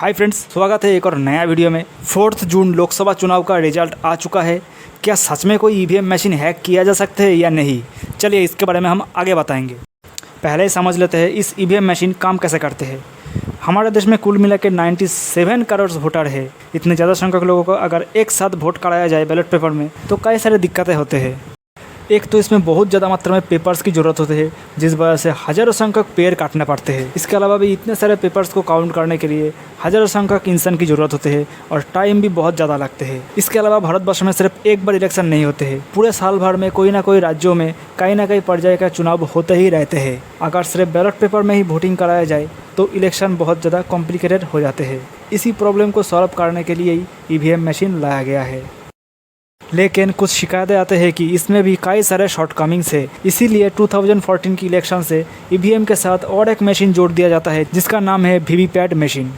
Hi friends, स्वागत है एक और नया वीडियो में। 4 जून लोकसभा चुनाव का रिजल्ट आ चुका है। क्या सच में कोई ईवीएम मशीन हैक किया जा सकते हैं या नहीं, चलिए इसके बारे में हम आगे बताएंगे। पहले समझ लेते हैं इस ईवीएम मशीन काम कैसे करते हैं। हमारे देश में कुल मिला के 97 करोड़ वोटर है। इतने ज़्यादा संख्यक लोगों को अगर एक साथ वोट कराया जाए बैलेट पेपर में तो कई सारे दिक्कतें होते हैं। एक तो इसमें बहुत ज़्यादा मात्रा में पेपर्स की ज़रूरत होती है, जिस वजह से हज़ारों संख्यक पेड़ काटने पड़ते हैं। इसके अलावा भी इतने सारे पेपर्स को काउंट करने के लिए हज़ारों संख्यक इंसान की ज़रूरत होती है और टाइम भी बहुत ज़्यादा लगते हैं। इसके अलावा भारतवर्ष में सिर्फ एक बार इलेक्शन नहीं होते हैं, पूरे साल भर में कोई ना कोई राज्यों में कहीं ना कहीं पर्याय का चुनाव होते ही रहते हैं। अगर सिर्फ बैलेट पेपर में ही वोटिंग कराया जाए तो इलेक्शन बहुत ज़्यादा कॉम्प्लिकेटेड हो जाते हैं। इसी प्रॉब्लम को सॉल्व करने के लिए ही ईवीएम मशीन लाया गया है। लेकिन कुछ शिकायतें आते हैं कि इसमें भी कई सारे शॉर्टकमिंग्स है। इसीलिए 2014 की इलेक्शन से ईवीएम के साथ और एक मशीन जोड़ दिया जाता है जिसका नाम है वीवीपैट मशीन।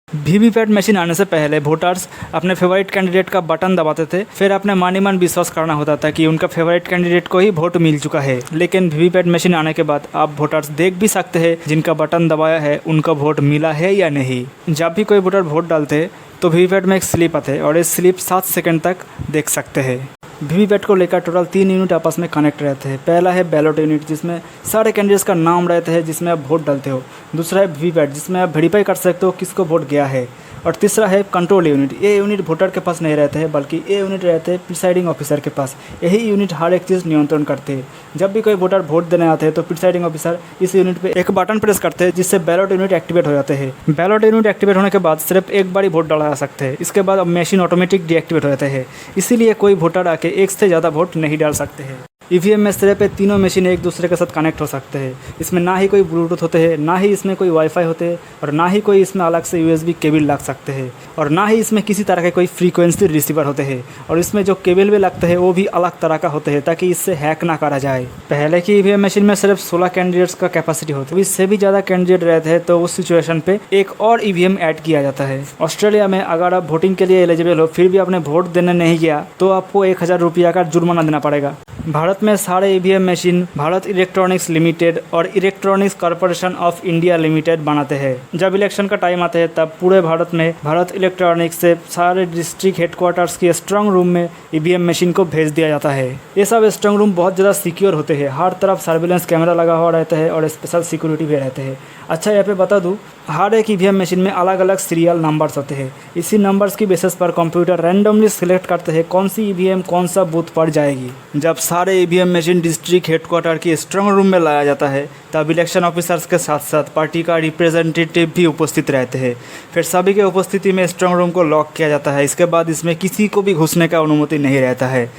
वीवीपैट मशीन आने से पहले वोटर्स अपने फेवरेट कैंडिडेट का बटन दबाते थे, फिर अपने मन ही मन विश्वास करना होता था कि उनका फेवरेट कैंडिडेट को ही वोट मिल चुका है। लेकिन वीवीपैट मशीन आने के बाद आप वोटर्स देख भी सकते हैं जिनका बटन दबाया है उनका वोट मिला है या नहीं। जब भी कोई वोटर वोट डालते तो वीवीपैट में एक स्लिप आते हैं और इस स्लिप 7 सेकंड तक देख सकते हैं। वीवीपैट को लेकर टोटल 3 यूनिट आपस में कनेक्ट रहते हैं। पहला है बैलेट यूनिट जिसमें सारे कैंडिडेट्स का नाम रहते हैं जिसमें आप वोट डालते हो। दूसरा है वीवीपैट जिसमें आप वेरीफाई कर सकते हो किसको वोट गया है। और तीसरा है कंट्रोल यूनिट। ये यूनिट वोटर के पास नहीं रहते हैं बल्कि ये यूनिट रहते हैं प्रिसाइडिंग ऑफिसर के पास। यही यूनिट हर एक चीज़ नियंत्रण करते हैं। जब भी कोई वोटर वोट देने आते हैं तो प्रिसाइडिंग ऑफिसर इस यूनिट पे एक बटन प्रेस करते हैं जिससे बैलेट यूनिट एक्टिवेट हो जाते हैं। बैलेट यूनिट एक्टिवेट होने के बाद सिर्फ एक बार ही वोट डाला जा सकते हैं। इसके बाद अब मशीन ऑटोमेटिक डीएक्टिवेट हो जाते हैं। इसीलिए कोई वोटर आके एक से ज़्यादा वोट नहीं डाल सकते हैं। ईवीएम में सिर्फ ये तीनों मशीन एक दूसरे के साथ कनेक्ट हो सकते हैं। इसमें ना ही कोई ब्लूटूथ होते हैं, ना ही इसमें कोई वाईफाई होते हैं और ना ही कोई इसमें अलग से यूएसबी केबल लग सकते हैं और ना ही इसमें किसी तरह के कोई फ्रीक्वेंसी रिसीवर होते हैं। और इसमें जो केबल भी लगते हैं वो भी अलग तरह का होते हैं ताकि इससे हैक ना करा जाए। पहले की ईवीएम मशीन में सिर्फ 16 कैंडिडेट्स का कैपेसिटी होता है। इससे भी ज़्यादा कैंडिडेट रहते हैं तो उस सिचुएशन पे एक और ईवीएम ऐड किया जाता है। ऑस्ट्रेलिया में अगर आप वोटिंग के लिए एलिजिबल हो फिर भी आपने वोट देने नहीं गया तो आपको 1000 रुपया का जुर्माना देना पड़ेगा। भारत में सारे EVM machine Bharat electronics limited और electronics corporation of India limited बनाते हैं। जब इलेक्शन का टाइम आता है तब पूरे भारत में भारत इलेक्ट्रॉनिक्स से सारे डिस्ट्रिक्ट हेडक्वार्टर्स के स्ट्रांग रूम में ईवीएम मशीन को भेज दिया जाता है। ये सब स्ट्रांग रूम बहुत ज़्यादा सिक्योर होते हैं। हर तरफ सर्विलेंस कैमरा लगा हुआ रहता है और स्पेशल सिक्योरिटी भी रहते हैं। अच्छा, यहाँ पे बता दूँ, हर एक ईवीएम मशीन में अलग अलग सीरियल नंबर्स होते हैं। इसी नंबर्स की बेसिस पर कंप्यूटर रैंडमली सिलेक्ट करते हैं कौन सी ईवीएम कौन सा बूथ पर जाएगी। जब सारे ईवीएम मशीन डिस्ट्रिक्ट हेडक्वार्टर के स्ट्रांग रूम में लाया जाता है तब इलेक्शन ऑफिसर्स के साथ साथ पार्टी का रिप्रेजेंटेटिव भी उपस्थित रहते हैं। फिर सभी के उपस्थिति में स्ट्रांग रूम को लॉक किया जाता है। इसके बाद इसमें किसी को भी घुसने का अनुमति नहीं रहता है।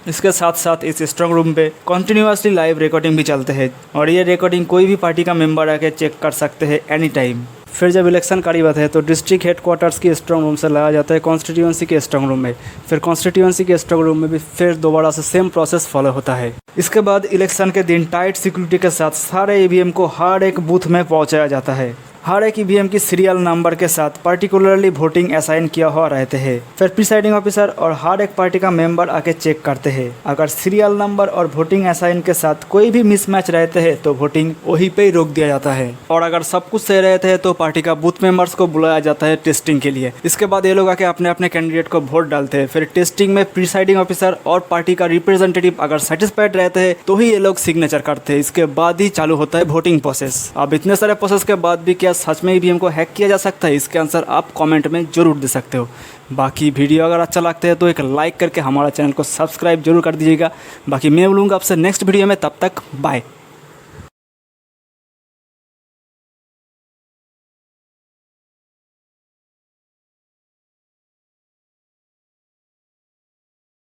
इसके साथ साथ इस स्ट्रांग रूम पे कंटिन्यूअसली लाइव रिकॉर्डिंग भी चलते हैं और ये रिकॉर्डिंग कोई भी पार्टी का मेंबर आके चेक कर सकते हैं एनी टाइम। फिर जब इलेक्शन करीब आता है तो डिस्ट्रिक्ट हेडक्वार्टर्स की स्ट्रांग रूम से लाया जाता है कॉन्स्टिट्यूएंसी के स्ट्रांग रूम में। फिर कॉन्स्टिट्यूएंसी के स्ट्रांग रूम में भी फिर दोबारा से सेम प्रोसेस फॉलो होता है। इसके बाद इलेक्शन के दिन टाइट सिक्योरिटी के साथ सारे ईवीएम को हर एक बूथ में पहुंचाया जाता है। हर एक ईवीएम की सीरियल नंबर के साथ पर्टिकुलरली वोटिंग असाइन किया हुआ रहते हैं। फिर प्रिसाइडिंग ऑफिसर और हर एक पार्टी का मेंबर आके चेक करते हैं। अगर सीरियल नंबर और वोटिंग असाइन के साथ कोई भी मिसमैच रहते हैं तो वोटिंग वहीं पे ही रोक दिया जाता है। और अगर सब कुछ सही रहते हैं तो पार्टी का बूथ मेंबर्स को बुलाया जाता है टेस्टिंग के लिए। इसके बाद ये लोग आके अपने अपने कैंडिडेट को वोट डालते हैं। फिर टेस्टिंग में प्रिसाइडिंग ऑफिसर और पार्टी का रिप्रेजेंटेटिव अगर सेटिस्फाइड रहते हैं तो ही ये लोग सिग्नेचर करते हैं। इसके बाद ही चालू होता है वोटिंग प्रोसेस। अब इतने सारे प्रोसेस के बाद भी क्या सच में ईवीएम को हैक किया जा सकता है? इसके आंसर आप कमेंट में जरूर दे सकते हो। बाकी वीडियो अगर अच्छा लगता है तो एक लाइक करके हमारा चैनल को सब्सक्राइब जरूर कर दीजिएगा। बाकी मैं मिलूंगा आपसे नेक्स्ट वीडियो में, तब तक बाय।